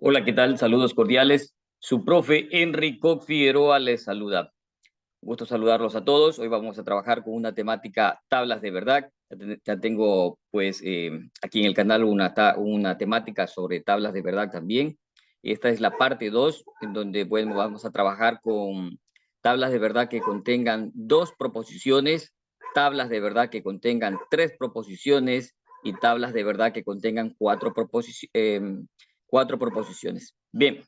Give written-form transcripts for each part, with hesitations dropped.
Hola, ¿qué tal? Saludos cordiales. Su profe Enrico Figueroa les saluda. Gusto saludarlos a todos. Hoy vamos a trabajar con una temática tablas de verdad. Ya tengo pues aquí en el canal una temática sobre tablas de verdad también. Esta es la parte 2 en donde bueno, vamos a trabajar con tablas de verdad que contengan dos proposiciones, tablas de verdad que contengan tres proposiciones y tablas de verdad que contengan cuatro proposiciones. Bien,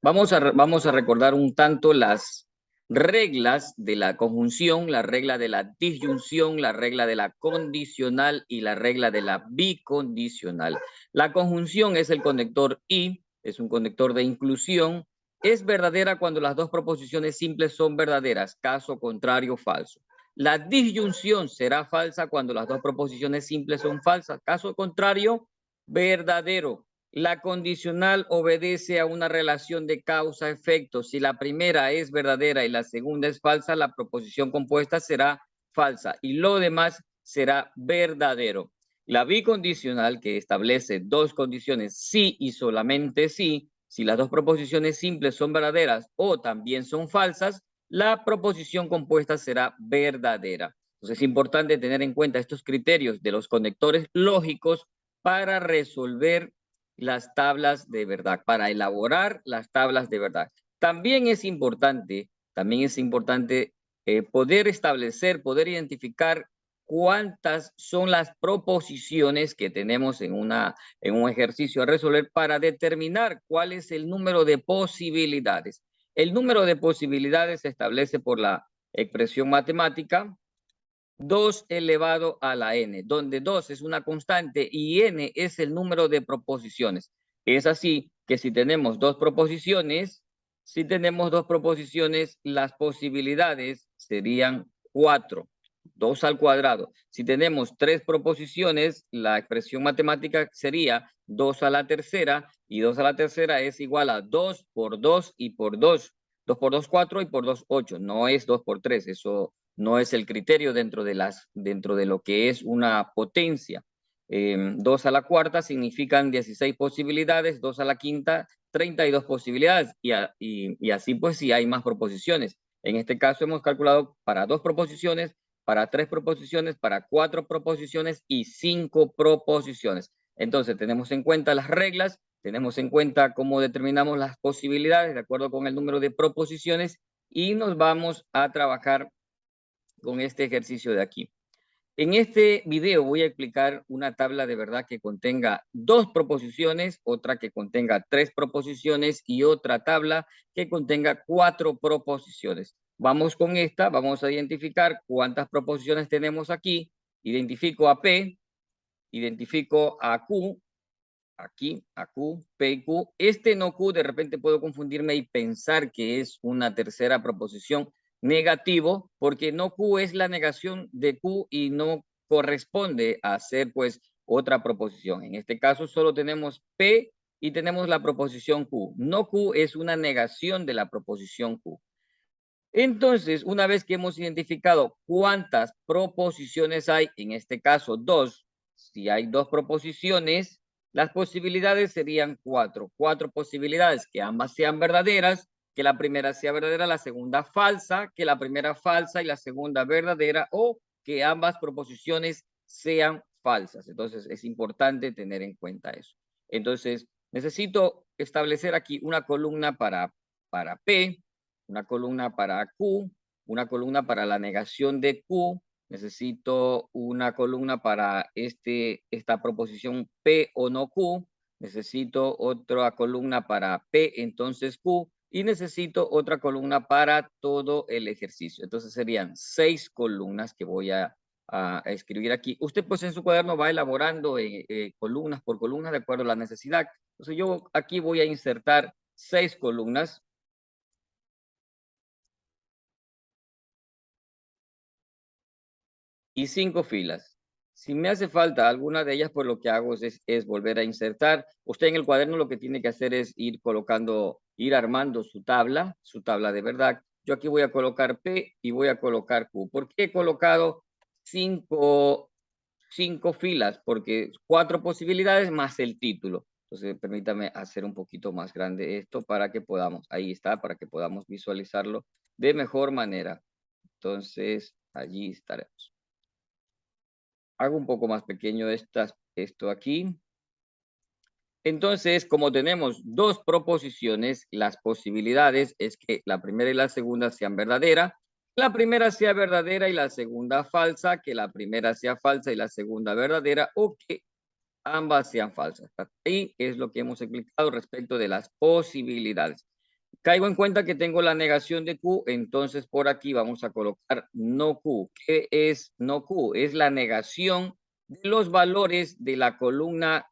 vamos a recordar un tanto las reglas de la conjunción, la regla de la disyunción, la regla de la condicional y la regla de la bicondicional. La conjunción es el conector y, es un conector de inclusión. Es verdadera cuando las dos proposiciones simples son verdaderas, caso contrario, falso. La disyunción será falsa cuando las dos proposiciones simples son falsas, caso contrario, verdadero. La condicional obedece a una relación de causa-efecto. Si la primera es verdadera y la segunda es falsa, la proposición compuesta será falsa y lo demás será verdadero. La bicondicional, que establece dos condiciones, sí y solamente sí, si las dos proposiciones simples son verdaderas o también son falsas, la proposición compuesta será verdadera. Entonces es importante tener en cuenta estos criterios de los conectores lógicos para resolver las tablas de verdad, para elaborar las tablas de verdad. También es importante poder establecer, poder identificar cuántas son las proposiciones que tenemos en un ejercicio a resolver para determinar cuál es el número de posibilidades. El número de posibilidades se establece por la expresión matemática 2 elevado a la n, donde 2 es una constante y n es el número de proposiciones. Es así que si tenemos dos proposiciones, las posibilidades serían 4, 2 al cuadrado. Si tenemos tres proposiciones, la expresión matemática sería 2 a la tercera, y 2 a la tercera es igual a 2 por 2 y por 2. 2 por 2, 4 y por 2, 8. No es 2 por 3, eso no es el criterio dentro de lo que es una potencia. 2 a la cuarta significan 16 posibilidades, 2 a la quinta, 32 posibilidades, y así pues si hay más proposiciones. En este caso hemos calculado para dos proposiciones, para tres proposiciones, para cuatro proposiciones y 5 proposiciones. Entonces tenemos en cuenta las reglas, tenemos en cuenta cómo determinamos las posibilidades de acuerdo con el número de proposiciones y nos vamos a trabajar con este ejercicio de aquí. En este video voy a explicar una tabla de verdad que contenga dos proposiciones, otra que contenga tres proposiciones y otra tabla que contenga cuatro proposiciones. Vamos con esta, vamos a identificar cuántas proposiciones tenemos aquí. Identifico a P, identifico a Q, aquí, a Q, P y Q. Este no Q, de repente puedo confundirme y pensar que es una tercera proposición negativo, porque no Q es la negación de Q y no corresponde a ser pues otra proposición. En este caso solo tenemos P y tenemos la proposición Q. No Q es una negación de la proposición Q. Entonces, una vez que hemos identificado cuántas proposiciones hay, en este caso 2, si hay dos proposiciones, las posibilidades serían 4. 4 posibilidades, que ambas sean verdaderas, que la primera sea verdadera, la segunda falsa, que la primera falsa y la segunda verdadera, o que ambas proposiciones sean falsas. Entonces, es importante tener en cuenta eso. Entonces, necesito establecer aquí una columna para P, una columna para Q, una columna para la negación de Q, necesito una columna para esta proposición P o no Q, necesito otra columna para P entonces Q, y necesito otra columna para todo el ejercicio. Entonces serían 6 columnas que voy a escribir aquí. Usted pues en su cuaderno va elaborando columnas por columnas de acuerdo a la necesidad. Entonces yo aquí voy a insertar 6 columnas. Y 5 filas. Si me hace falta alguna de ellas, pues lo que hago es volver a insertar. Usted en el cuaderno lo que tiene que hacer es ir colocando, ir armando su tabla de verdad. Yo aquí voy a colocar P y voy a colocar Q. ¿Por qué he colocado 5 filas? Porque 4 posibilidades más el título. Entonces, permítame hacer un poquito más grande esto para que podamos, ahí está, para que podamos visualizarlo de mejor manera. Entonces, allí estaremos. Hago un poco más pequeño esto aquí. Entonces, como tenemos dos proposiciones, las posibilidades es que la primera y la segunda sean verdaderas. La primera sea verdadera y la segunda falsa, que la primera sea falsa y la segunda verdadera, o que ambas sean falsas. Ahí es lo que hemos explicado respecto de las posibilidades. Caigo en cuenta que tengo la negación de Q, entonces por aquí vamos a colocar no Q. ¿Qué es no Q? Es la negación de los valores de la columna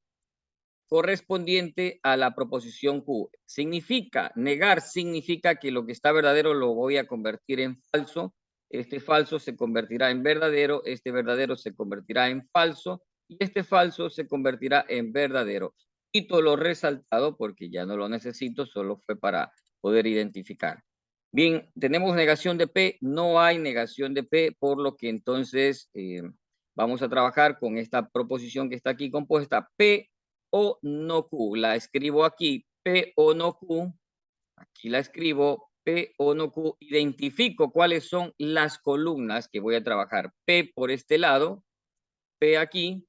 correspondiente a la proposición Q. Negar significa que lo que está verdadero lo voy a convertir en falso, este falso se convertirá en verdadero, este verdadero se convertirá en falso y este falso se convertirá en verdadero. Quito lo resaltado porque ya no lo necesito, solo fue para poder identificar. Bien, tenemos negación de P, no hay negación de P, por lo que entonces vamos a trabajar con esta proposición que está aquí compuesta, P o no Q. La escribo aquí, P o no Q. Aquí la escribo, P o no Q. Identifico cuáles son las columnas que voy a trabajar. P por este lado, P aquí.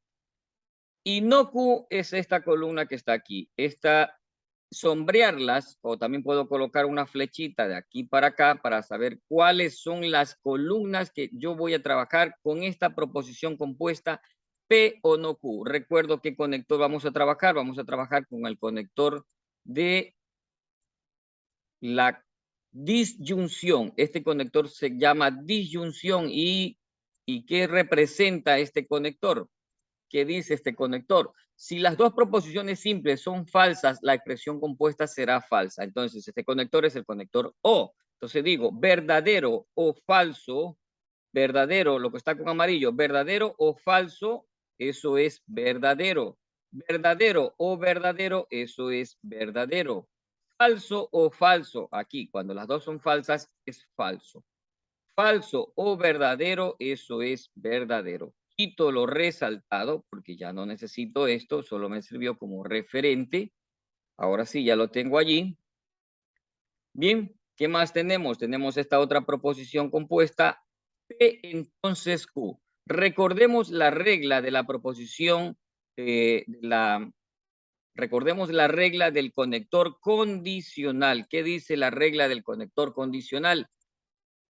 Y no Q es esta columna que está aquí. Esta, sombrearlas, o también puedo colocar una flechita de aquí para acá para saber cuáles son las columnas que yo voy a trabajar con esta proposición compuesta P o no Q. Recuerdo qué conector vamos a trabajar. Vamos a trabajar con el conector de la disyunción. Este conector se llama disyunción. ¿Y qué representa este conector? ¿Qué dice este conector? Si las dos proposiciones simples son falsas, la expresión compuesta será falsa. Entonces, este conector es el conector O. Entonces digo, verdadero o falso, verdadero, lo que está con amarillo, verdadero o falso, eso es verdadero. Verdadero o verdadero, eso es verdadero. Falso o falso, aquí, cuando las dos son falsas, es falso. Falso o verdadero, eso es verdadero. Quito lo resaltado porque ya no necesito esto, solo me sirvió como referente. Ahora sí, ya lo tengo allí. Bien, ¿qué más tenemos? Tenemos esta otra proposición compuesta, P entonces Q. Recordemos la regla de la proposición, recordemos la regla del conector condicional. ¿Qué dice la regla del conector condicional?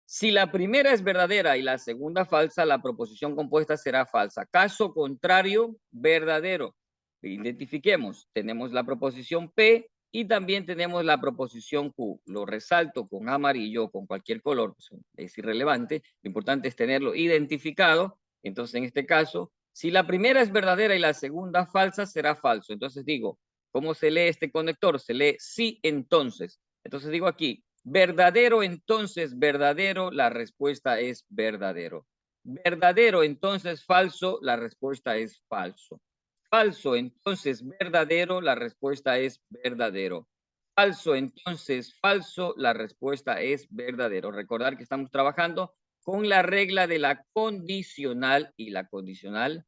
Si la primera es verdadera y la segunda falsa, la proposición compuesta será falsa. Caso contrario, verdadero. Identifiquemos, tenemos la proposición P y también tenemos la proposición Q. Lo resalto con amarillo o con cualquier color, pues, es irrelevante. Lo importante es tenerlo identificado. Entonces, en este caso, si la primera es verdadera y la segunda falsa, será falso. Entonces digo, ¿cómo se lee este conector? Se lee sí, entonces. Entonces digo aquí, verdadero, entonces verdadero, la respuesta es verdadero. Verdadero, entonces falso, la respuesta es falso. Falso, entonces verdadero, la respuesta es verdadero. Falso, entonces falso, la respuesta es verdadero. Recordar que estamos trabajando con la regla de la condicional y la condicional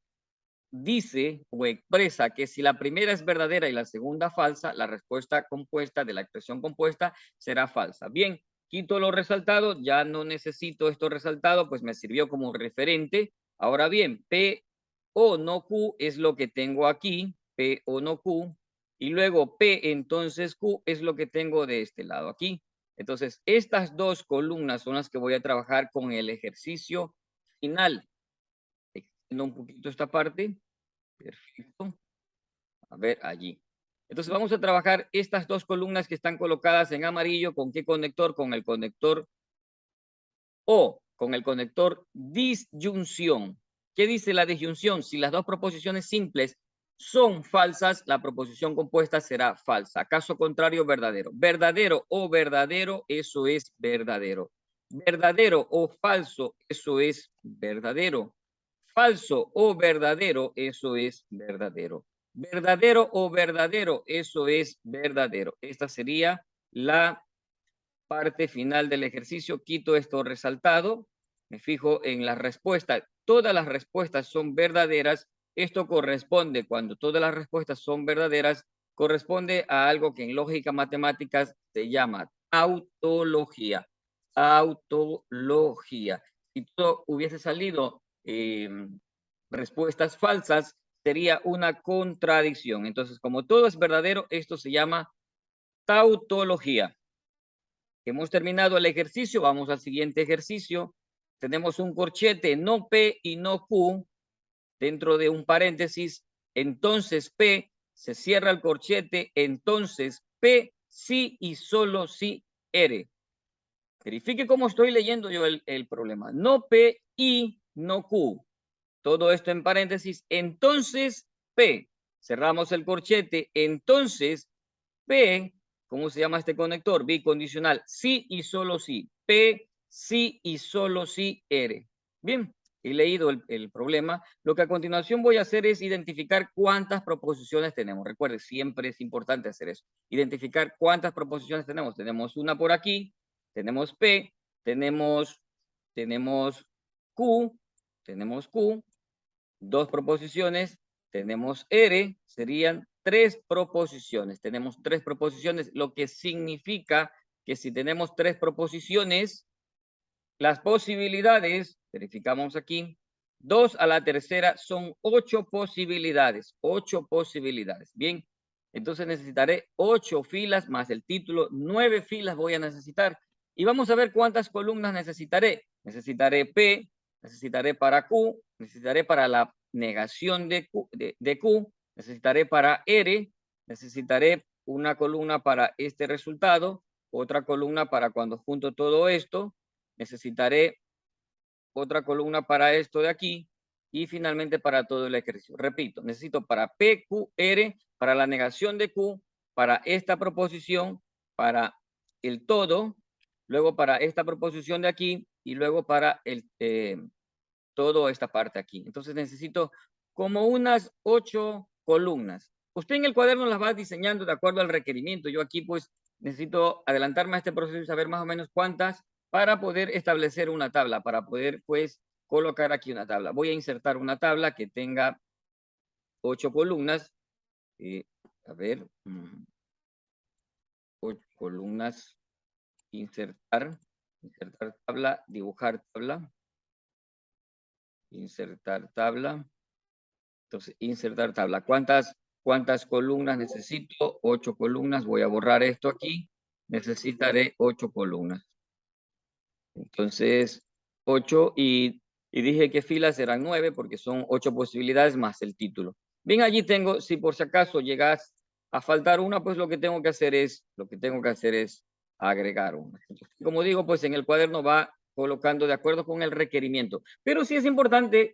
dice o expresa que si la primera es verdadera y la segunda falsa, la respuesta compuesta de la expresión compuesta será falsa. Bien, quito lo resaltado, ya no necesito esto resaltado, pues me sirvió como referente. Ahora bien, P o no Q es lo que tengo aquí, P o no Q, y luego P entonces Q es lo que tengo de este lado aquí. Entonces, estas dos columnas son las que voy a trabajar con el ejercicio final. Extiendo un poquito esta parte. Perfecto. A ver, allí. Entonces vamos a trabajar estas dos columnas que están colocadas en amarillo. ¿Con qué conector? Con el conector O, con el conector disyunción. ¿Qué dice la disyunción? Si las dos proposiciones simples son falsas, la proposición compuesta será falsa. Caso contrario, verdadero. Verdadero o verdadero, eso es verdadero. Verdadero o falso, eso es verdadero. Falso o verdadero, eso es verdadero. Verdadero o verdadero, eso es verdadero. Esta sería la parte final del ejercicio. Quito esto resaltado, me fijo en la respuesta. Todas las respuestas son verdaderas. Esto corresponde cuando todas las respuestas son verdaderas, corresponde a algo que en lógica matemáticas se llama tautología. Tautología. Si todo hubiese salido respuestas falsas, sería una contradicción. Entonces, como todo es verdadero, esto se llama tautología. Hemos terminado el ejercicio, vamos al siguiente ejercicio. Tenemos un corchete no P y no Q dentro de un paréntesis. Entonces P, se cierra el corchete, entonces P sí y solo sí R. Verifique cómo estoy leyendo yo el problema. No P y no Q. Todo esto en paréntesis. Entonces P, cerramos el corchete, entonces P, ¿cómo se llama este conector? Bicondicional, sí y solo sí. P, sí y solo sí R. Bien, he leído el problema. Lo que a continuación voy a hacer es identificar cuántas proposiciones tenemos. Recuerde, siempre es importante hacer eso. Identificar cuántas proposiciones tenemos. Tenemos una por aquí, tenemos P, tenemos Q, dos proposiciones, tenemos R, serían 3 proposiciones. Tenemos 3 proposiciones, lo que significa que si tenemos 3 proposiciones, las posibilidades, verificamos aquí, 2 a la tercera son 8 posibilidades. 8 posibilidades. Bien, entonces necesitaré 8 filas más el título, 9 filas voy a necesitar. Y vamos a ver cuántas columnas necesitaré. Necesitaré P, necesitaré para Q, necesitaré para la negación de Q, necesitaré para R, necesitaré una columna para este resultado, otra columna para cuando junto todo esto, necesitaré otra columna para esto de aquí y finalmente para todo el ejercicio. Repito, necesito para P, Q, R, para la negación de Q, para esta proposición, para el todo, luego para esta proposición de aquí y luego para toda esta parte aquí. Entonces necesito como unas 8 columnas. Usted en el cuaderno las va diseñando de acuerdo al requerimiento. Yo aquí pues necesito adelantarme a este proceso y saber más o menos cuántas para poder establecer una tabla, para poder pues colocar aquí una tabla. Voy a insertar una tabla que tenga 8 columnas. A ver, 8 columnas, insertar tabla, dibujar tabla, insertar tabla. Entonces, insertar tabla. ¿Cuántas columnas necesito? 8 columnas. Voy a borrar esto aquí. Necesitaré 8 columnas. Entonces, 8 y dije que filas eran 9 porque son 8 posibilidades más el título. Bien, allí tengo, si por si acaso llegas a faltar una, pues lo que tengo que hacer es agregar una. Entonces, como digo, pues en el cuaderno va colocando de acuerdo con el requerimiento. Pero sí es importante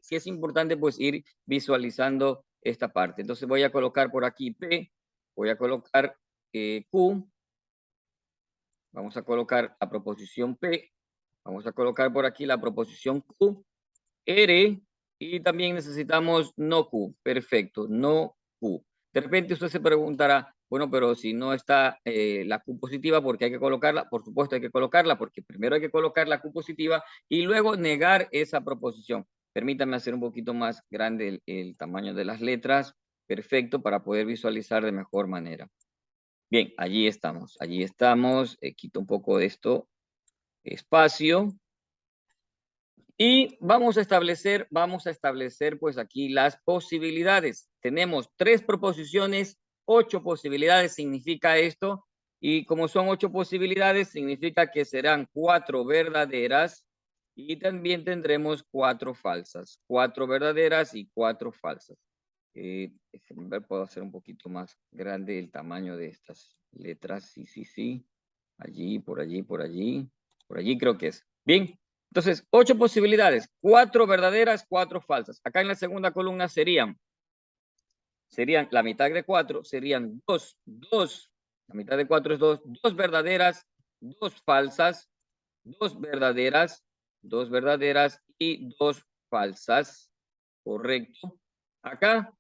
pues ir visualizando esta parte. Entonces voy a colocar por aquí P, voy a colocar Q, vamos a colocar la proposición P, vamos a colocar por aquí la proposición Q, R, y también necesitamos no Q. Perfecto, no Q. De repente usted se preguntará, bueno, pero si no está la Q positiva, ¿por qué hay que colocarla? Por supuesto hay que colocarla, porque primero hay que colocar la Q positiva y luego negar esa proposición. Permítame hacer un poquito más grande el tamaño de las letras. Perfecto, para poder visualizar de mejor manera. Bien, allí estamos. Quito un poco de esto, espacio. Y vamos a establecer pues aquí las posibilidades. Tenemos 3 proposiciones, 8 posibilidades significa esto. Y como son 8 posibilidades, significa que serán 4 verdaderas y también tendremos 4 falsas. 4 verdaderas y 4 falsas. Déjenme ver, puedo hacer un poquito más grande el tamaño de estas letras. Sí. Allí, por allí, por allí. Por allí creo que es. Bien. Entonces, 8 posibilidades, 4 verdaderas, 4 falsas. Acá en la segunda columna serían la mitad de 4, serían 2, la mitad de 4 es 2 verdaderas, 2 falsas, 2 verdaderas y 2 falsas. Correcto. Acá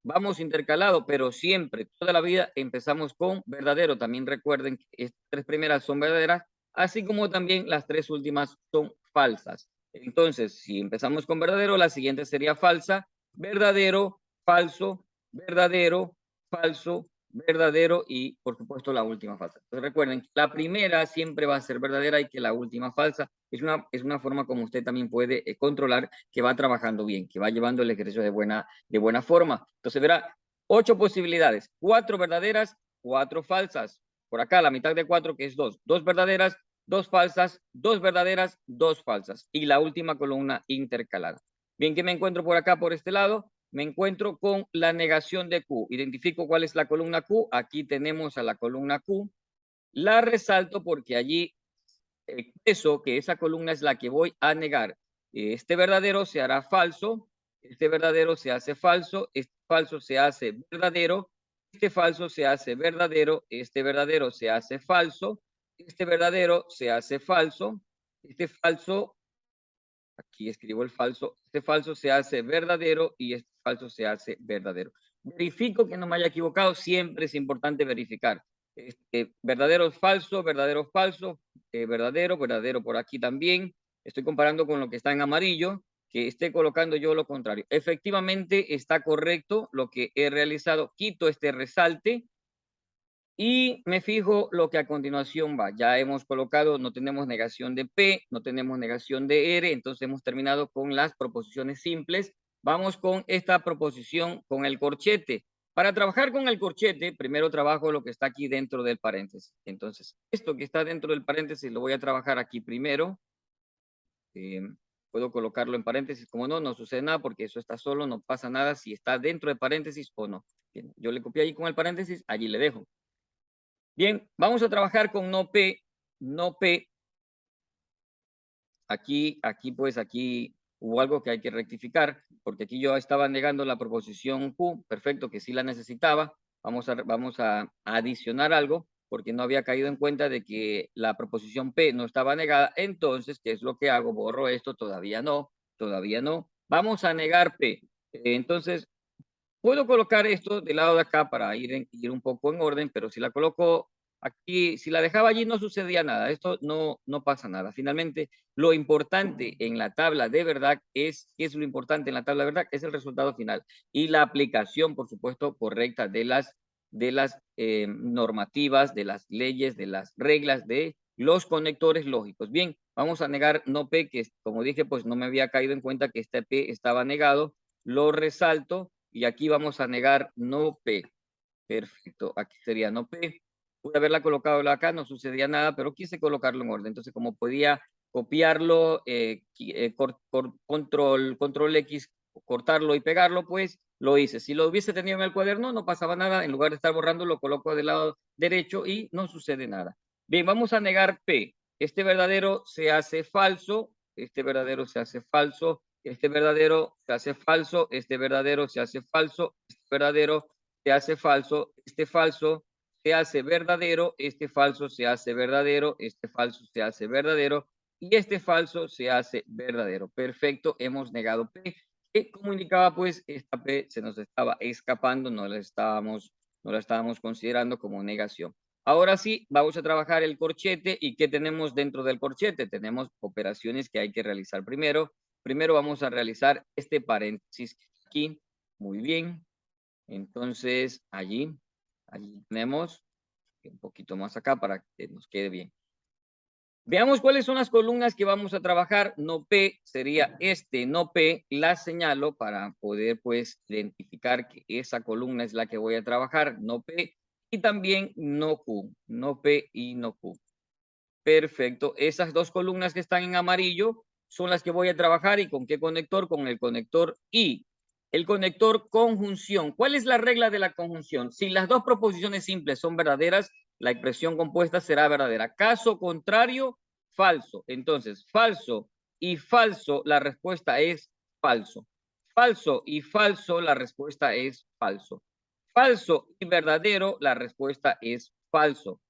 vamos intercalado, pero siempre, toda la vida empezamos con verdadero. También recuerden que estas 3 primeras son verdaderas, así como también las 3 últimas son falsas. Entonces, si empezamos con verdadero, la siguiente sería falsa, verdadero, falso, verdadero, falso, verdadero y, por supuesto, la última falsa. Entonces, recuerden, la primera siempre va a ser verdadera y que la última falsa. Es una forma como usted también puede controlar que va trabajando bien, que va llevando el ejercicio de buena forma. Entonces, verá, 8 posibilidades, 4 verdaderas, 4 falsas. Por acá, la mitad de 4, que es 2. 2 verdaderas, 2 falsas, 2 verdaderas, 2 falsas. Y la última columna intercalada. Bien, ¿qué me encuentro por acá, por este lado? Me encuentro con la negación de Q. Identifico cuál es la columna Q. Aquí tenemos a la columna Q. La resalto porque allí expreso que esa columna es la que voy a negar. Este verdadero se hará falso. Este verdadero se hace falso. Este falso se hace verdadero. Este falso se hace verdadero. Este verdadero se hace falso. Este verdadero se hace falso. Este falso, aquí escribo el falso, este falso se hace verdadero y este falso se hace verdadero. Verifico que no me haya equivocado, siempre es importante verificar. Verdadero es falso, verdadero falso, verdadero, verdadero por aquí también. Estoy comparando con lo que está en amarillo, que esté colocando yo lo contrario. Efectivamente está correcto lo que he realizado. Quito este resalte y me fijo lo que a continuación va. Ya hemos colocado, no tenemos negación de P, no tenemos negación de R, entonces hemos terminado con las proposiciones simples. Vamos con esta proposición con el corchete. Para trabajar con el corchete, primero trabajo lo que está aquí dentro del paréntesis. Entonces, esto que está dentro del paréntesis lo voy a trabajar aquí primero. Puedo colocarlo en paréntesis, como no, no sucede nada porque eso está solo, no pasa nada si está dentro de paréntesis o no. Bien, yo le copié allí con el paréntesis, allí le dejo. Bien, vamos a trabajar con no P, no P. Aquí hubo algo que hay que rectificar, porque aquí yo estaba negando la proposición Q, perfecto, que sí la necesitaba. Vamos a adicionar algo, porque no había caído en cuenta de que la proposición P no estaba negada. Entonces, ¿qué es lo que hago? Borro esto, todavía no, todavía no. Vamos a negar P. Entonces, puedo colocar esto del lado de acá para ir un poco en orden, pero si la coloco aquí, si la dejaba allí no sucedía nada. Esto no pasa nada. Finalmente, lo importante en la tabla de verdad ¿qué es lo importante en la tabla de verdad? Es el resultado final y la aplicación, por supuesto, correcta de las normativas, de las leyes, de las reglas, de los conectores lógicos. Bien, vamos a negar no P, que como dije, pues no me había caído en cuenta que este P estaba negado. Lo resalto y aquí vamos a negar no P. Perfecto, aquí sería no P. Pude haberla colocado acá, no sucedía nada, pero quise colocarlo en orden. Entonces, como podía copiarlo, control X, cortarlo y pegarlo, pues lo hice. Si lo hubiese tenido en el cuaderno, no pasaba nada. En lugar de estar borrando, lo coloco del lado derecho y no sucede nada. Bien, vamos a negar P. Este verdadero se hace falso. Este verdadero se hace falso. Este verdadero se hace falso. Este verdadero se hace falso. Este verdadero se hace falso. Este falso se hace verdadero. Este falso se hace verdadero. Este falso se hace verdadero. Y este falso se hace verdadero. Perfecto, hemos negado P. ¿Qué comunicaba? Pues esta P se nos estaba escapando, no la estábamos considerando como negación. Ahora sí, vamos a trabajar el corchete. ¿Y qué tenemos dentro del corchete? Tenemos operaciones que hay que realizar primero. Primero vamos a realizar este paréntesis aquí. Muy bien. Entonces, allí tenemos un poquito más acá para que nos quede bien. Veamos cuáles son las columnas que vamos a trabajar. No P sería este, no P. La señalo para poder, pues, identificar que esa columna es la que voy a trabajar. No P. Y también no Q. No P y no Q. Perfecto. Esas dos columnas que están en amarillo son las que voy a trabajar. ¿Y con qué conector? Con el conector I. El conector conjunción. ¿Cuál es la regla de la conjunción? Si las dos proposiciones simples son verdaderas, la expresión compuesta será verdadera. Caso contrario, falso. Entonces, falso y falso, la respuesta es falso. Falso y falso, la respuesta es falso. Falso y verdadero, la respuesta es falso.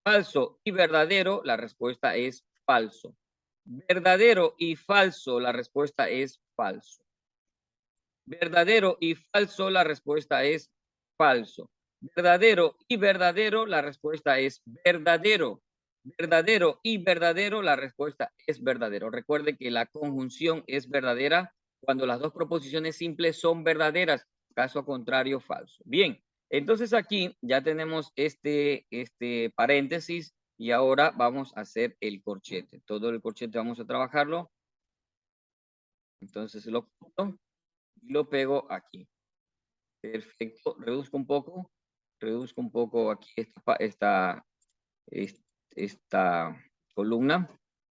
Falso y verdadero, la respuesta es falso. Verdadero y falso, la respuesta es falso. Verdadero y falso, la respuesta es falso. Verdadero y verdadero, la respuesta es verdadero. Verdadero y verdadero, la respuesta es verdadero. Recuerde que la conjunción es verdadera cuando las dos proposiciones simples son verdaderas. Caso contrario, falso. Bien, Entonces aquí ya tenemos este paréntesis y ahora vamos a hacer el corchete. Todo el corchete vamos a trabajarlo. Entonces lo corto y lo pego aquí. Perfecto. Reduzco un poco aquí esta columna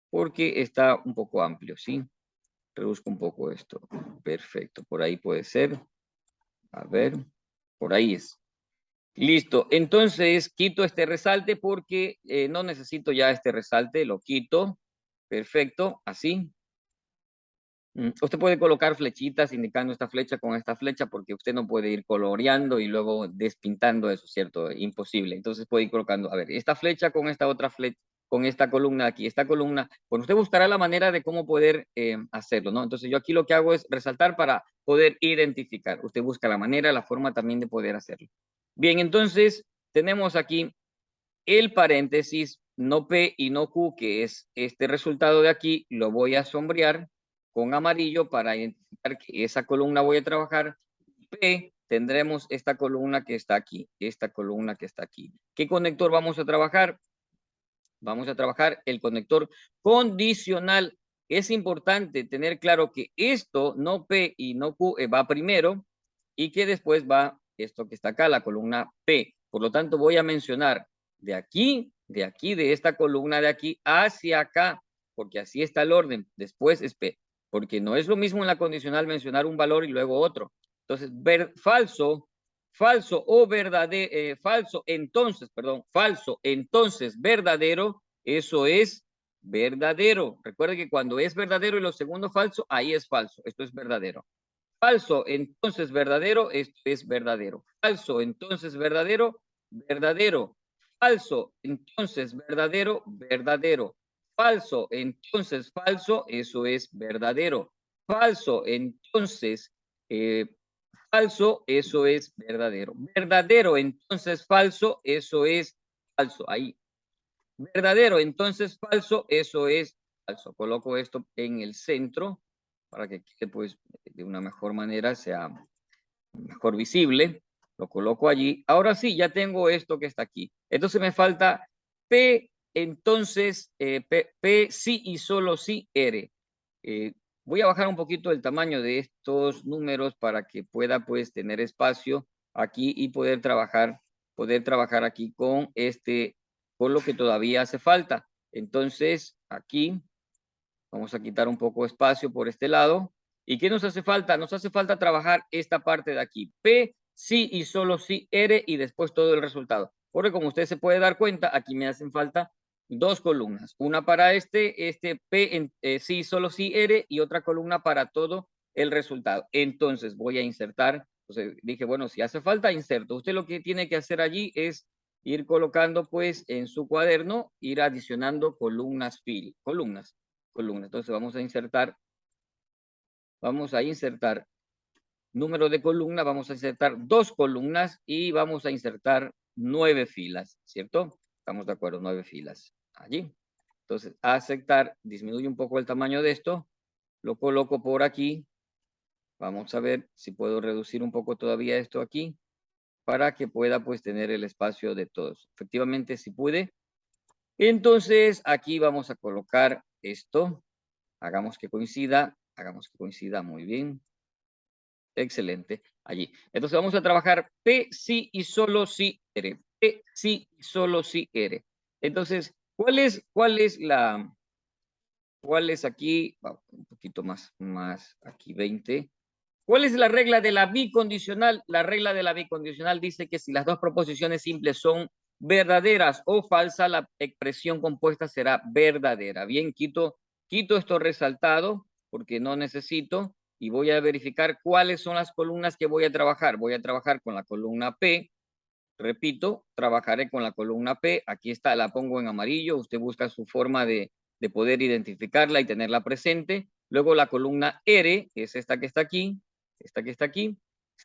porque está un poco amplio, ¿sí? Reduzco un poco esto. Perfecto. Por ahí puede ser. A ver, por ahí es. Listo. Entonces quito este resalte porque no necesito ya este resalte. Lo quito. Perfecto. Así. Usted puede colocar flechitas indicando esta flecha con esta flecha porque usted no puede ir coloreando y luego despintando eso, ¿cierto? Imposible. Entonces puede ir colocando, a ver, esta flecha con esta otra flecha, con esta columna aquí, esta columna. Bueno, usted buscará la manera de cómo poder hacerlo, ¿no? Entonces yo aquí lo que hago es resaltar para poder identificar. Usted busca la manera, la forma también de poder hacerlo. Bien, entonces tenemos aquí el paréntesis no P y no Q, que es este resultado de aquí, lo voy a sombrear con amarillo para identificar que esa columna voy a trabajar. P, tendremos esta columna que está aquí, esta columna que está aquí. ¿Qué conector vamos a trabajar? Vamos a trabajar el conector condicional. Es importante tener claro que esto, no P y no Q, va primero y que después va esto que está acá, la columna P. Por lo tanto, voy a mencionar de aquí, de esta columna de aquí hacia acá, porque así está el orden. Después es P, porque no es lo mismo en la condicional mencionar un valor y luego otro. Entonces, falso o verdadero, falso, entonces verdadero, eso es verdadero. Recuerde que cuando es verdadero y lo segundo falso, ahí es falso. Esto es verdadero. Falso, entonces verdadero, esto es verdadero. Falso, entonces verdadero, verdadero. Falso, entonces verdadero, verdadero. Falso, entonces falso, eso es verdadero. Falso, entonces falso, eso es verdadero. Verdadero, entonces falso, eso es falso. Ahí. Verdadero, entonces falso, eso es falso. Coloco esto en el centro para que quede pues de una mejor manera, sea mejor visible. Lo coloco allí. Ahora sí, ya tengo esto que está aquí. Entonces me falta P, entonces P sí y solo sí R. Voy a bajar un poquito el tamaño de estos números para que pueda pues tener espacio aquí y poder trabajar aquí con lo que todavía hace falta. Entonces aquí vamos a quitar un poco de espacio por este lado. ¿Y qué nos hace falta? Nos hace falta trabajar esta parte de aquí. P, sí y solo sí, R y después todo el resultado. Porque como usted se puede dar cuenta, aquí me hacen falta dos columnas. Una para este P, sí, solo sí, R y otra columna para todo el resultado. Entonces voy a insertar. Entonces dije, bueno, si hace falta, inserto. Usted lo que tiene que hacer allí es ir colocando pues en su cuaderno, ir adicionando columnas. Entonces vamos a insertar número de columna, vamos a insertar 2 columnas y vamos a insertar 9 filas, ¿cierto? Estamos de acuerdo, 9 filas allí. Entonces, aceptar, disminuye un poco el tamaño de esto, lo coloco por aquí. Vamos a ver si puedo reducir un poco todavía esto aquí para que pueda pues tener el espacio de todos. Efectivamente, si pude. Entonces, aquí vamos a colocar esto. Hagamos que coincida muy bien. Excelente, allí. Entonces vamos a trabajar P, sí y solo sí, R. P, sí y solo sí, R. Entonces, ¿cuál es aquí? Un poquito más aquí 20. ¿Cuál es la regla de la bicondicional? La regla de la bicondicional dice que si las dos proposiciones simples son verdaderas o falsas, la expresión compuesta será verdadera. Bien, quito esto resaltado porque no necesito y voy a verificar cuáles son las columnas que voy a trabajar. Voy a trabajar con la columna P. Repito, trabajaré con la columna P. Aquí está, la pongo en amarillo. Usted busca su forma de poder identificarla y tenerla presente. Luego la columna R, que es esta que está aquí,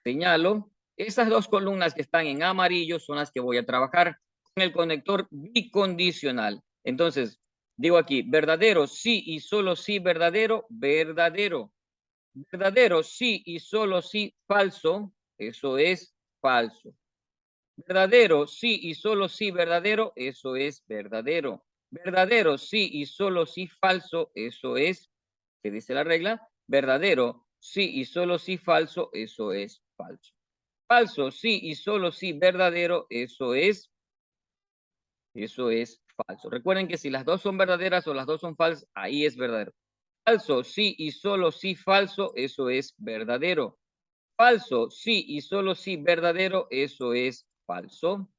señalo. Esas dos columnas que están en amarillo son las que voy a trabajar con el conector bicondicional. Entonces, digo aquí, verdadero, sí y solo sí, verdadero, verdadero. Verdadero, sí y solo sí, falso, eso es falso. Verdadero, sí y solo sí verdadero, eso es verdadero. Verdadero, sí y solo sí falso, eso es, ¿qué dice la regla? Verdadero, sí y solo sí falso, eso es falso. Falso, sí y solo sí verdadero, eso es falso. Recuerden que si las dos son verdaderas o las dos son falsas, ahí es verdadero. Falso, sí y solo sí falso, eso es verdadero. Falso, sí y solo sí verdadero, eso es falso.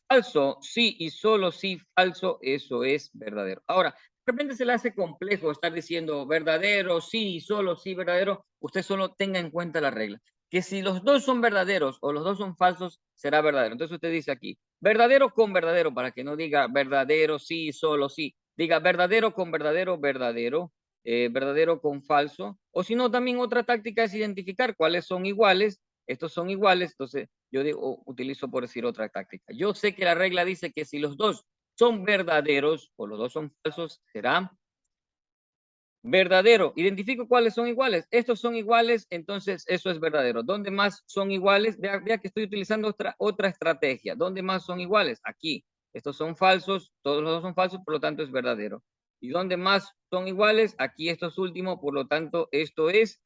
Falso, sí y solo sí falso, eso es verdadero. Ahora, de repente se le hace complejo estar diciendo verdadero, sí y solo sí verdadero. Usted solo tenga en cuenta la regla, que si los dos son verdaderos o los dos son falsos, será verdadero. Entonces usted dice aquí, verdadero con verdadero, para que no diga verdadero, sí, solo sí. Diga verdadero con verdadero, verdadero, verdadero con falso. O si no, también otra táctica es identificar cuáles son iguales. Estos son iguales, entonces yo digo, utilizo por decir otra táctica. Yo sé que la regla dice que si los dos son verdaderos o los dos son falsos, será verdadero. Identifico cuáles son iguales. Estos son iguales, entonces eso es verdadero. ¿Dónde más son iguales? Vea que estoy utilizando otra estrategia. ¿Dónde más son iguales? Aquí. Estos son falsos, todos los dos son falsos, por lo tanto es verdadero. ¿Y dónde más son iguales? Aquí estos últimos, por lo tanto esto es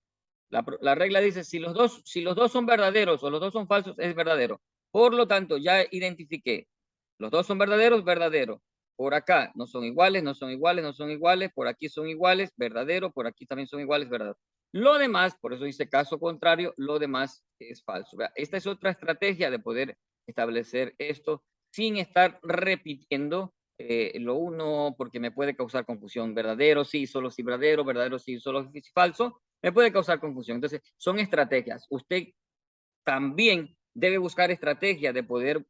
la regla dice, si los dos son verdaderos o los dos son falsos, es verdadero. Por lo tanto, ya identifiqué. Los dos son verdaderos, verdadero. Por acá no son iguales, no son iguales, no son iguales. Por aquí son iguales, verdadero. Por aquí también son iguales, verdadero. Lo demás, por eso dice caso contrario, lo demás es falso. Esta es otra estrategia de poder establecer esto sin estar repitiendo lo uno porque me puede causar confusión. Verdadero, sí, solo sí, verdadero, verdadero, sí, solo sí, falso me puede causar confusión. Entonces, son estrategias. Usted también debe buscar estrategias de poder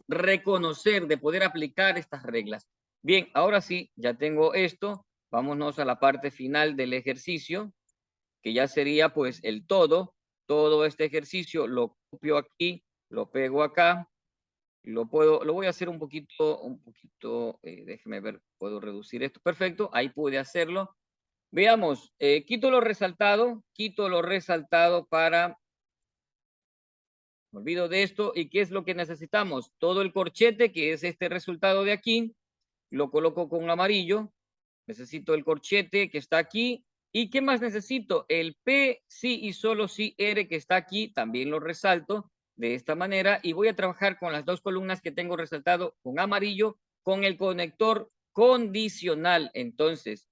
reconocer, de poder aplicar estas reglas. Bien, ahora sí, ya tengo esto. Vámonos a la parte final del ejercicio, que ya sería pues el todo. Todo este ejercicio lo copio aquí, lo pego acá, lo voy a hacer un poquito, déjeme ver, puedo reducir esto. Perfecto, ahí pude hacerlo. Veamos, quito lo resaltado para, me olvido de esto, ¿y qué es lo que necesitamos? Todo el corchete, que es este resultado de aquí, lo coloco con amarillo, necesito el corchete que está aquí, ¿y qué más necesito? El P, sí y solo sí R que está aquí, también lo resalto de esta manera, y voy a trabajar con las dos columnas que tengo resaltado con amarillo, con el conector condicional, entonces,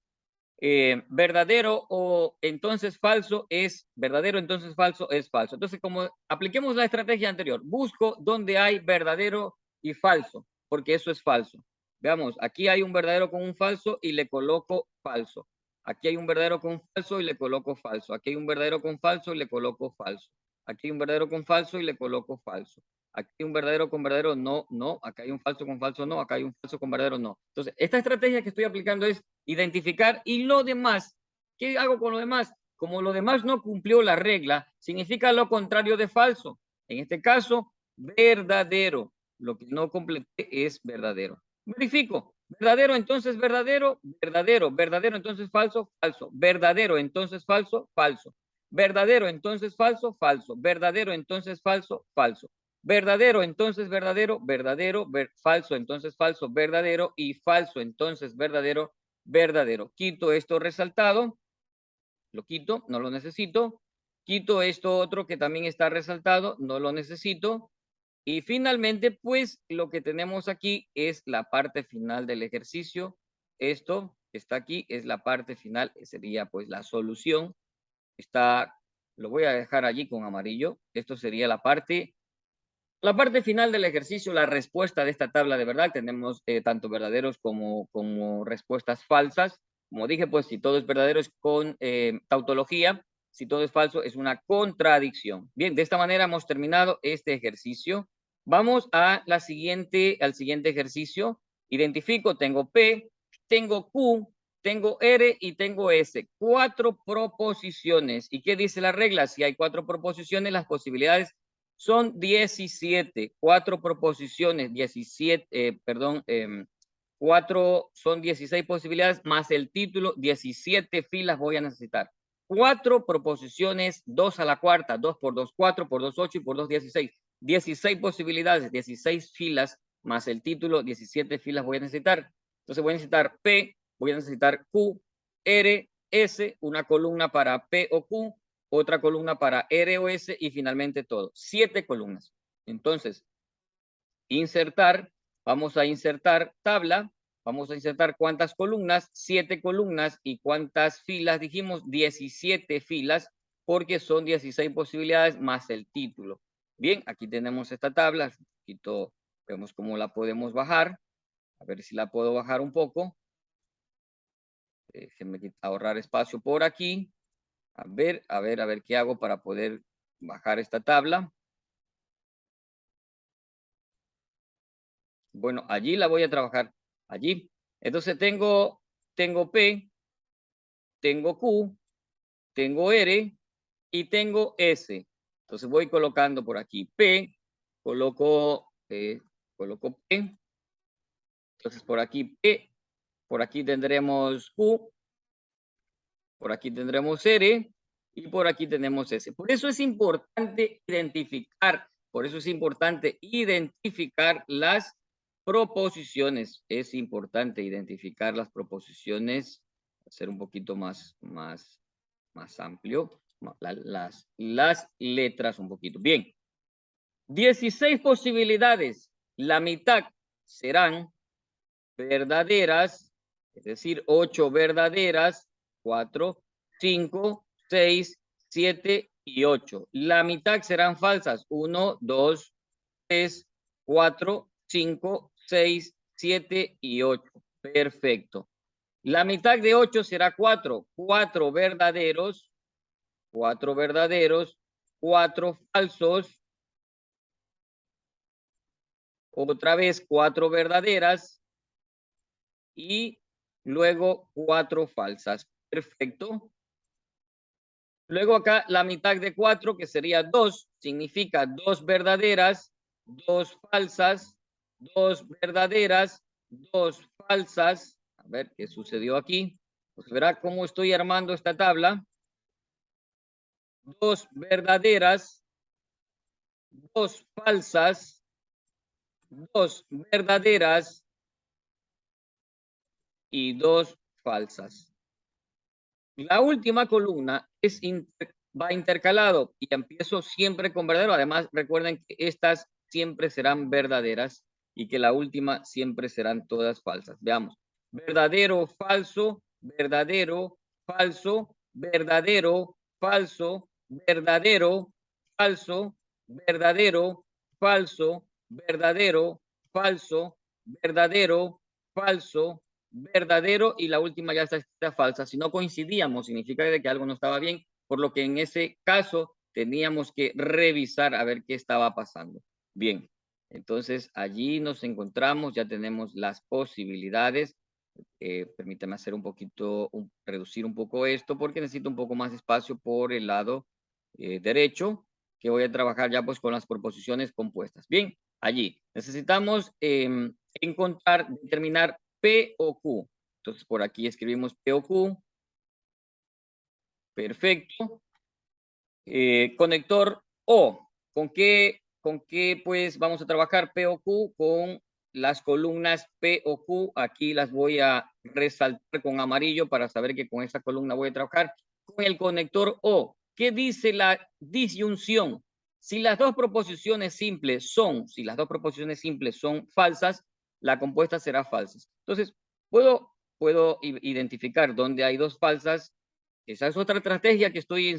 verdadero o entonces falso es verdadero, entonces falso es falso. Entonces, como apliquemos la estrategia anterior, busco donde hay verdadero y falso, porque eso es falso. Veamos, aquí hay un verdadero con un falso y le coloco falso. Aquí hay un verdadero con falso y le coloco falso. Aquí hay un verdadero con falso y le coloco falso. Aquí hay un verdadero con falso y le coloco falso. Aquí hay un verdadero con verdadero, no, no. Acá hay un falso con falso, no. Acá hay un falso con verdadero, no. Entonces, esta estrategia que estoy aplicando es identificar y lo demás. ¿Qué hago con lo demás? Como lo demás no cumplió la regla, significa lo contrario de falso. En este caso, verdadero. Lo que no completé es verdadero. Verifico. Verdadero, entonces verdadero, verdadero, verdadero, entonces falso, falso, verdadero, entonces falso, falso, verdadero, entonces falso, falso, verdadero, entonces falso, falso, verdadero, entonces verdadero, verdadero, falso, entonces falso, verdadero y falso, entonces verdadero, verdadero. Quito esto resaltado, lo quito, no lo necesito. Quito esto otro que también está resaltado, no lo necesito. Y finalmente, pues lo que tenemos aquí es la parte final del ejercicio. Esto que está aquí es la parte final, sería pues la solución. Está, lo voy a dejar allí con amarillo. Esto sería la parte final del ejercicio, la respuesta de esta tabla de verdad. Tenemos tanto verdaderos como respuestas falsas. Como dije, pues si todo es verdadero es con tautología. Si todo es falso es una contradicción. Bien, de esta manera hemos terminado este ejercicio. Vamos a al siguiente ejercicio. Identifico, tengo P, tengo Q, tengo R y tengo S. 4 proposiciones. ¿Y qué dice la regla? Si hay 4 proposiciones, las posibilidades son 17, 4 proposiciones, 17, perdón, 4 son 16 posibilidades, más el título, 17 filas voy a necesitar. 4 proposiciones, 2 a la cuarta, 2 por 2, 4 por 2, 8 y por 2, 16. 16 posibilidades, 16 filas más el título, 17 filas voy a necesitar. Entonces voy a necesitar P, voy a necesitar Q, R, S, una columna para P o Q, otra columna para R o S y finalmente todo. 7 columnas. Entonces, insertar, vamos a insertar tabla, vamos a insertar cuántas columnas, 7 columnas y cuántas filas, dijimos 17 filas, porque son 16 posibilidades más el título. Bien, aquí tenemos esta tabla, un poquito, vemos cómo la podemos bajar, a ver si la puedo bajar un poco. Déjenme ahorrar espacio por aquí. A ver qué hago para poder bajar esta tabla. Bueno, allí la voy a trabajar, allí. Entonces tengo P, tengo Q, tengo R y tengo S. Entonces voy colocando por aquí P, coloco P. Entonces por aquí P, por aquí tendremos Q, por aquí tendremos R y por aquí tenemos S. Por eso es importante identificar las proposiciones. Es importante identificar las proposiciones, hacer un poquito más amplio, las letras un poquito. Bien, 16 posibilidades, la mitad serán verdaderas, es decir, 8 verdaderas, 4, 5, 6, 7 y 8. La mitad serán falsas, 1, 2, 3, 4, 5, 6, 7 y 8. Perfecto. La mitad de 8 será 4. 4 verdaderos, 4 verdaderos, 4 falsos. Otra vez 4 verdaderas y luego 4 falsas. Perfecto. Luego acá la mitad de 4, que sería 2, significa 2 verdaderas, 2 falsas, 2 verdaderas, 2 falsas. A ver qué sucedió aquí. Pues verá cómo estoy armando esta tabla. 2 verdaderas, 2 falsas, 2 verdaderas y 2 falsas. La última columna va intercalado y empiezo siempre con verdadero. Además, recuerden que estas siempre serán verdaderas y que la última siempre serán todas falsas. Veamos. Verdadero, falso, verdadero, falso, verdadero, falso, verdadero, falso, verdadero, falso, verdadero, falso, verdadero, falso, verdadero y la última ya está falsa. Si no coincidíamos, significa que algo no estaba bien, por lo que en ese caso teníamos que revisar a ver qué estaba pasando. Bien, entonces allí nos encontramos, ya tenemos las posibilidades. Permítame hacer reducir un poco esto porque necesito un poco más espacio por el lado derecho, que voy a trabajar ya pues con las proposiciones compuestas. Bien, allí necesitamos determinar P o Q. Entonces por aquí escribimos P o Q. Perfecto. Conector O. ¿Con qué pues vamos a trabajar P o Q? Con las columnas P o Q. Aquí las voy a resaltar con amarillo para saber que con esta columna voy a trabajar. Con el conector O. ¿Qué dice la disyunción? Si las dos proposiciones simples son falsas, la compuesta será falsa. Entonces, puedo identificar dónde hay dos falsas. Esa es otra estrategia que estoy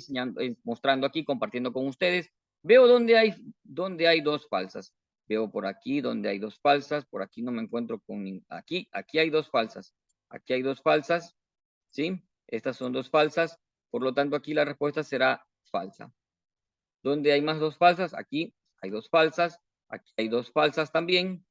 mostrando aquí, compartiendo con ustedes. Veo dónde hay dos falsas. Veo por aquí donde hay dos falsas. Por aquí no me encuentro con... Aquí hay dos falsas. Aquí hay dos falsas. ¿Sí? Estas son dos falsas. Por lo tanto, aquí la respuesta será falsa. ¿Dónde hay más dos falsas? Aquí hay dos falsas. Aquí hay dos falsas también.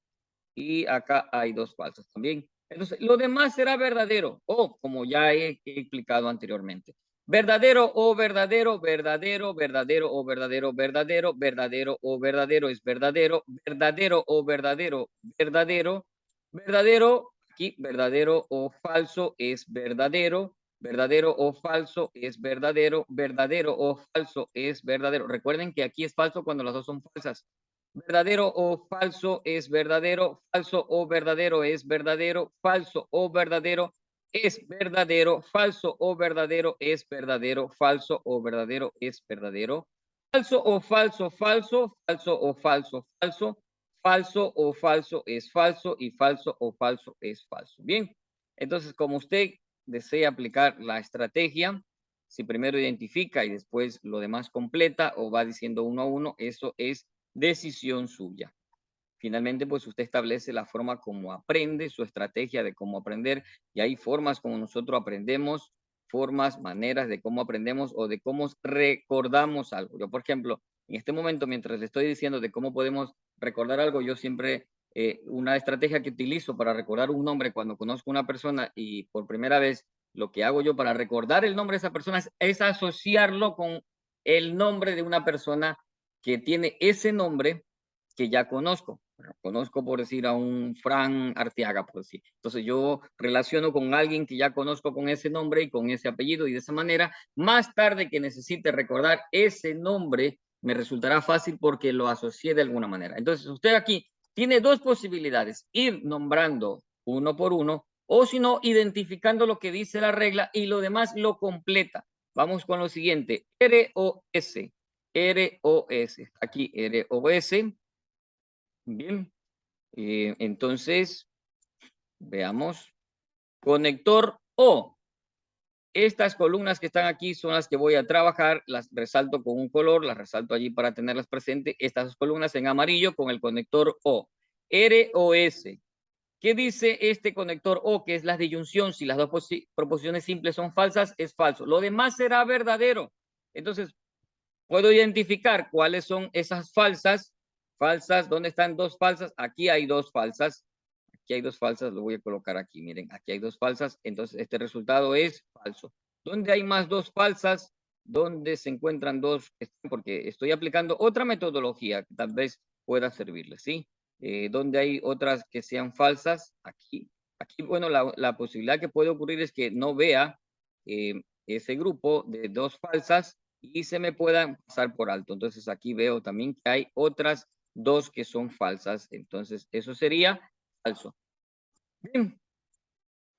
Y acá hay dos falsas también. Entonces, lo demás será verdadero o como ya he explicado anteriormente. Verdadero o verdadero, verdadero, verdadero o verdadero, verdadero, verdadero o verdadero es verdadero, verdadero o verdadero, verdadero, verdadero, aquí verdadero o falso es verdadero, verdadero o falso es verdadero, verdadero o falso es verdadero. Recuerden que aquí es falso cuando las dos son falsas. Verdadero o falso es verdadero, falso o verdadero es verdadero, falso o verdadero es verdadero, falso o verdadero es verdadero, falso o verdadero es verdadero, falso o falso, falso, falso o falso, falso, falso o falso es falso y falso o falso es falso. Bien, entonces como usted desea aplicar la estrategia, si primero identifica y después lo demás completa o va diciendo uno a uno, eso es decisión suya. Finalmente, pues usted establece la forma como aprende, su estrategia de cómo aprender, y hay formas como nosotros aprendemos, formas, maneras de cómo aprendemos o de cómo recordamos algo. Yo, por ejemplo, en este momento, mientras le estoy diciendo de cómo podemos recordar algo, yo siempre, una estrategia que utilizo para recordar un nombre cuando conozco a una persona y por primera vez, lo que hago yo para recordar el nombre de esa persona es asociarlo con el nombre de una persona que tiene ese nombre que ya conozco. Conozco, por decir, a un Fran Arteaga, por decir. Entonces yo relaciono con alguien que ya conozco con ese nombre y con ese apellido y de esa manera, más tarde que necesite recordar ese nombre, me resultará fácil porque lo asocié de alguna manera. Entonces usted aquí tiene dos posibilidades, ir nombrando uno por uno o si no, identificando lo que dice la regla y lo demás lo completa. Vamos con lo siguiente, R-O-S, R-O-S, aquí R-O-S. Bien, entonces, veamos. Conector O. Estas columnas que están aquí son las que voy a trabajar, las resalto con un color, las resalto allí para tenerlas presentes. Estas columnas en amarillo con el conector O. R o S. ¿Qué dice este conector O? Que es la disyunción. Si las dos proposiciones simples son falsas, es falso. Lo demás será verdadero. Entonces, puedo identificar cuáles son esas falsas. Falsas, ¿dónde están dos falsas? Aquí hay dos falsas. Aquí hay dos falsas, lo voy a colocar aquí. Miren, aquí hay dos falsas. Entonces, este resultado es falso. ¿Dónde hay más dos falsas? ¿Dónde se encuentran dos? Porque estoy aplicando otra metodología que tal vez pueda servirles, ¿sí? ¿Dónde hay otras que sean falsas? Aquí. Aquí, bueno, la posibilidad que puede ocurrir es que no vea ese grupo de dos falsas y se me puedan pasar por alto. Entonces aquí veo también que hay otras dos que son falsas. Entonces eso sería falso. Bien.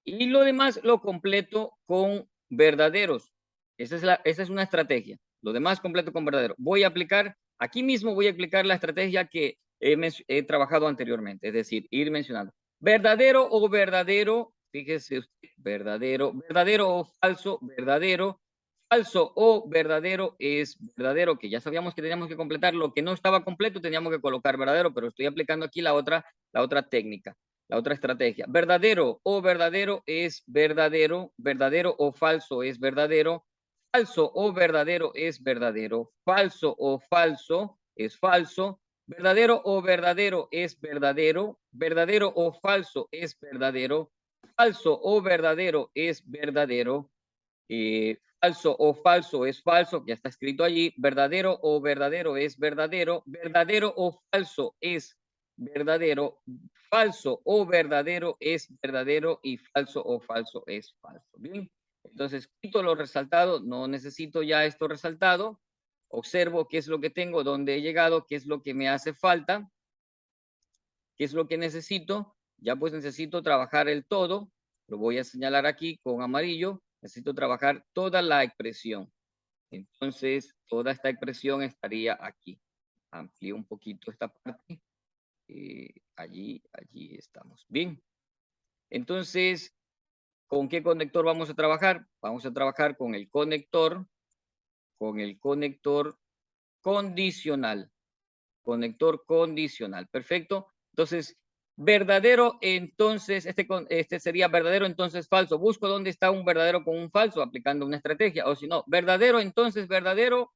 Y lo demás lo completo con verdaderos. Esa es una estrategia. Lo demás completo con verdadero. Voy a aplicar, aquí mismo voy a aplicar la estrategia que he trabajado anteriormente, es decir, ir mencionando. Verdadero o verdadero, fíjese usted, verdadero, verdadero o falso, verdadero, falso o verdadero es verdadero, que ya sabíamos que teníamos que completar. Lo que no estaba completo teníamos que colocar verdadero, pero estoy aplicando aquí la otra técnica. La otra estrategia. Verdadero o verdadero es verdadero. Verdadero o falso es verdadero. Falso o verdadero es verdadero. Falso o falso es falso. Verdadero o verdadero es verdadero. Verdadero o falso es verdadero. Falso o verdadero es verdadero. Falso o falso es falso, ya está escrito allí. Verdadero o verdadero es verdadero. Verdadero o falso es verdadero. Falso o verdadero es verdadero y falso o falso es falso. Bien, entonces quito lo resaltado, no necesito ya esto resaltado. Observo qué es lo que tengo, dónde he llegado, qué es lo que me hace falta, qué es lo que necesito. Ya pues necesito trabajar el todo. Lo voy a señalar aquí con amarillo. Necesito trabajar toda la expresión. Entonces, toda esta expresión estaría aquí. Amplío un poquito esta parte. Allí estamos. Bien. Entonces, ¿con qué conector vamos a trabajar? Vamos a trabajar con el conector condicional. Conector condicional. Perfecto. Entonces, verdadero, entonces, este sería verdadero, entonces falso. Busco dónde está un verdadero con un falso, aplicando una estrategia. O si no, verdadero, entonces verdadero,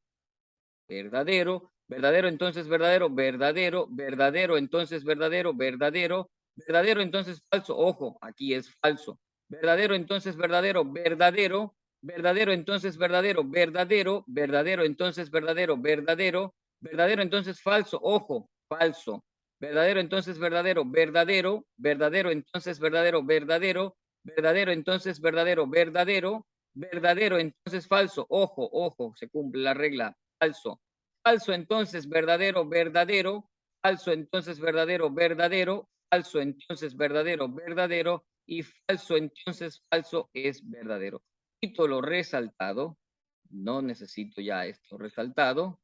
verdadero, verdadero, entonces verdadero, verdadero, verdadero, entonces verdadero, verdadero, verdadero, entonces falso. Ojo, aquí es falso. Verdadero, entonces verdadero, verdadero, verdadero, entonces verdadero, verdadero, verdadero, entonces verdadero, verdadero, verdadero, entonces falso. Ojo, falso. Verdadero, entonces verdadero, verdadero, verdadero, entonces verdadero, verdadero, verdadero, entonces verdadero, verdadero, verdadero, entonces falso. Ojo, ojo, se cumple la regla. Falso. Falso, entonces verdadero, verdadero. Falso, entonces verdadero, verdadero. Falso, entonces verdadero, verdadero. Y falso, entonces falso es verdadero. Quito lo resaltado. No necesito ya esto resaltado.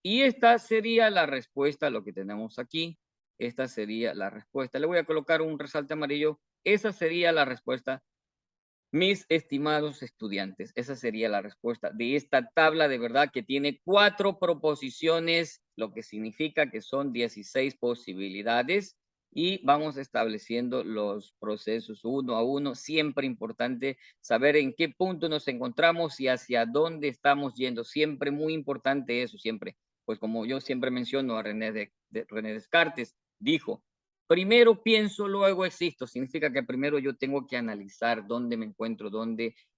Y esta sería la respuesta a lo que tenemos aquí. Esta sería la respuesta. Le voy a colocar un resalte amarillo. Esa sería la respuesta. Mis estimados estudiantes, esa sería la respuesta de esta tabla de verdad que tiene 4 proposiciones, lo que significa que son 16 posibilidades y vamos estableciendo los procesos uno a uno. Siempre importante saber en qué punto nos encontramos y hacia dónde estamos yendo. Siempre muy importante eso, siempre. Pues como yo siempre menciono a René Descartes, dijo, primero pienso, luego existo. Significa que primero yo tengo que analizar dónde me encuentro,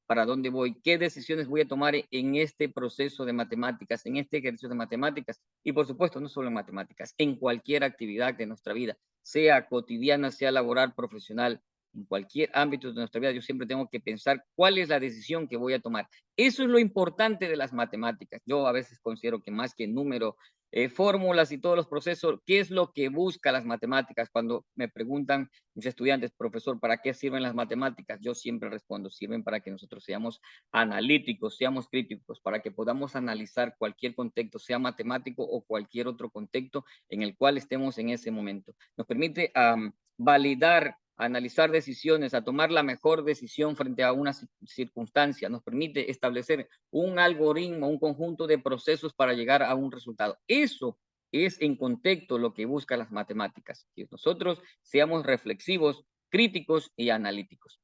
para dónde voy, qué decisiones voy a tomar en este proceso de matemáticas, en este ejercicio de matemáticas. Y por supuesto, no solo en matemáticas, en cualquier actividad de nuestra vida, sea cotidiana, sea laboral, profesional, en cualquier ámbito de nuestra vida, yo siempre tengo que pensar cuál es la decisión que voy a tomar. Eso es lo importante de las matemáticas. Yo a veces considero que más que número, fórmulas y todos los procesos, ¿qué es lo que busca las matemáticas? Cuando me preguntan mis estudiantes, profesor, ¿para qué sirven las matemáticas? Yo siempre respondo, sirven para que nosotros seamos analíticos, seamos críticos, para que podamos analizar cualquier contexto, sea matemático o cualquier otro contexto en el cual estemos en ese momento. Nos permite validar, analizar decisiones, a tomar la mejor decisión frente a una circunstancia, nos permite establecer un algoritmo, un conjunto de procesos para llegar a un resultado. Eso es en contexto lo que buscan las matemáticas, que nosotros seamos reflexivos, críticos y analíticos.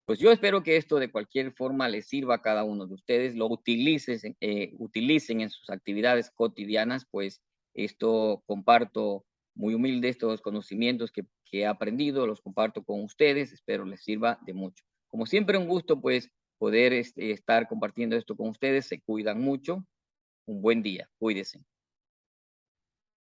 Pues yo espero que esto de cualquier forma les sirva a cada uno de ustedes, lo utilicen en sus actividades cotidianas, pues esto comparto muy humilde estos conocimientos que he aprendido, los comparto con ustedes, espero les sirva de mucho. Como siempre, un gusto pues poder estar compartiendo esto con ustedes, se cuidan mucho, un buen día, cuídense.